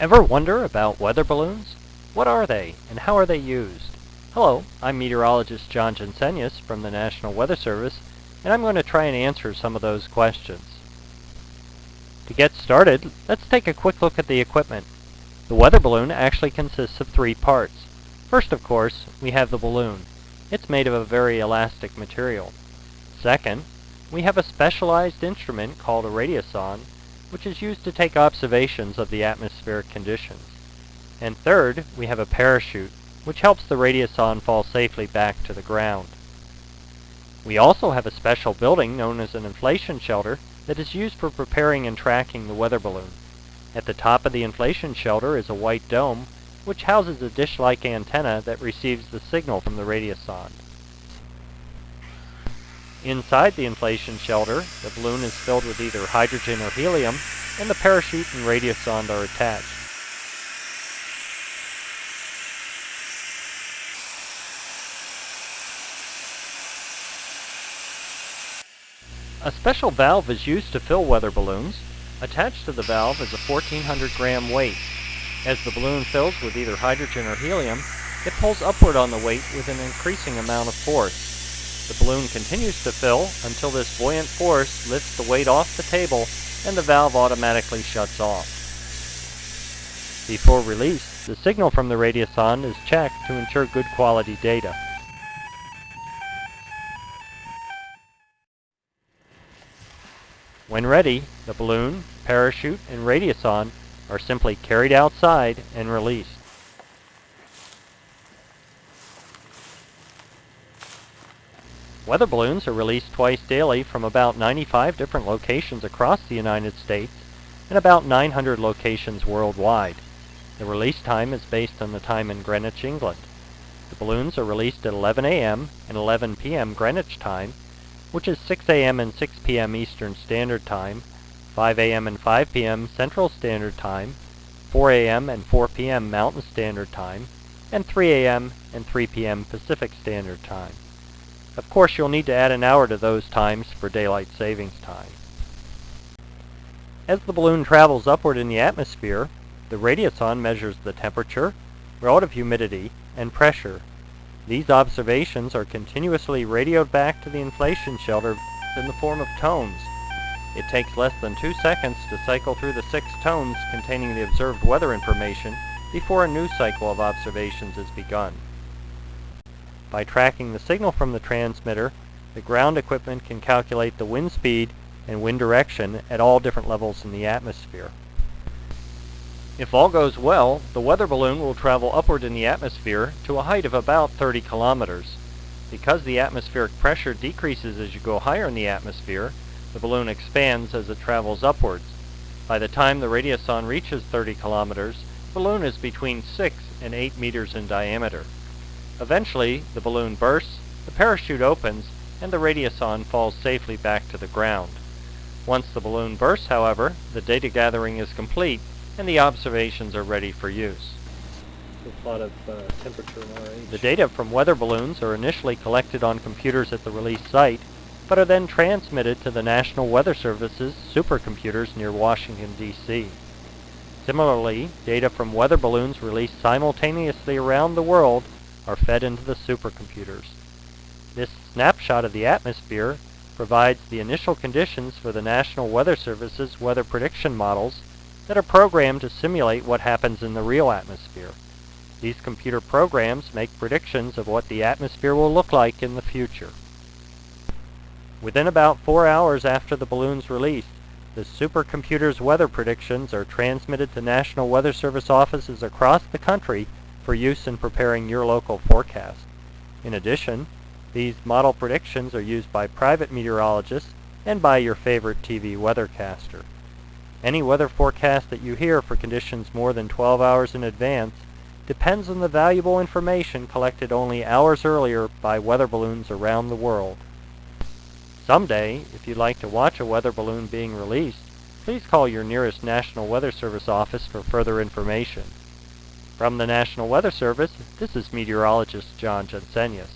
Ever wonder about weather balloons? What are they, and how are they used? Hello, I'm meteorologist John Jensenius from the National Weather Service, and I'm going to try and answer some of those questions. To get started, let's take a quick look at the equipment. The weather balloon actually consists of three parts. First, of course, we have the balloon. It's made of a very elastic material. Second, we have a specialized instrument called a radiosonde, which is used to take observations of the atmospheric conditions. And third, we have a parachute, which helps the radiosonde fall safely back to the ground. We also have a special building known as an inflation shelter that is used for preparing and tracking the weather balloon. At the top of the inflation shelter is a white dome, which houses a dish-like antenna that receives the signal from the radiosonde. Inside the inflation shelter, the balloon is filled with either hydrogen or helium, and the parachute and radiosonde are attached. A special valve is used to fill weather balloons. Attached to the valve is a 1,400-gram weight. As the balloon fills with either hydrogen or helium, it pulls upward on the weight with an increasing amount of force. The balloon continues to fill until this buoyant force lifts the weight off the table and the valve automatically shuts off. Before release, the signal from the radiosonde is checked to ensure good quality data. When ready, the balloon, parachute, and radiosonde are simply carried outside and released. Weather balloons are released twice daily from about 95 different locations across the United States and about 900 locations worldwide. The release time is based on the time in Greenwich, England. The balloons are released at 11 a.m. and 11 p.m. Greenwich time, which is 6 a.m. and 6 p.m. Eastern Standard Time, 5 a.m. and 5 p.m. Central Standard Time, 4 a.m. and 4 p.m. Mountain Standard Time, and 3 a.m. and 3 p.m. Pacific Standard Time. Of course, you'll need to add an hour to those times for daylight savings time. As the balloon travels upward in the atmosphere, the radiosonde measures the temperature, relative humidity, and pressure. These observations are continuously radioed back to the inflation shelter in the form of tones. It takes less than 2 seconds to cycle through the 6 tones containing the observed weather information before a new cycle of observations is begun. By tracking the signal from the transmitter, the ground equipment can calculate the wind speed and wind direction at all different levels in the atmosphere. If all goes well, the weather balloon will travel upward in the atmosphere to a height of about 30 kilometers. Because the atmospheric pressure decreases as you go higher in the atmosphere, the balloon expands as it travels upwards. By the time the radiosonde reaches 30 kilometers, the balloon is between 6 and 8 meters in diameter. Eventually, the balloon bursts, the parachute opens, and the radiosonde falls safely back to the ground. Once the balloon bursts, however, the data gathering is complete, and the observations are ready for use. A plot of temperature and RH. The data from weather balloons are initially collected on computers at the release site, but are then transmitted to the National Weather Service's supercomputers near Washington, D.C. Similarly, data from weather balloons released simultaneously around the world are fed into the supercomputers. This snapshot of the atmosphere provides the initial conditions for the National Weather Service's weather prediction models that are programmed to simulate what happens in the real atmosphere. These computer programs make predictions of what the atmosphere will look like in the future. Within about 4 hours after the balloon's released, the supercomputer's weather predictions are transmitted to National Weather Service offices across the country for use in preparing your local forecast. In addition, these model predictions are used by private meteorologists and by your favorite TV weathercaster. Any weather forecast that you hear for conditions more than 12 hours in advance depends on the valuable information collected only hours earlier by weather balloons around the world. Someday, if you'd like to watch a weather balloon being released, please call your nearest National Weather Service office for further information. From the National Weather Service, this is meteorologist John Jensenius.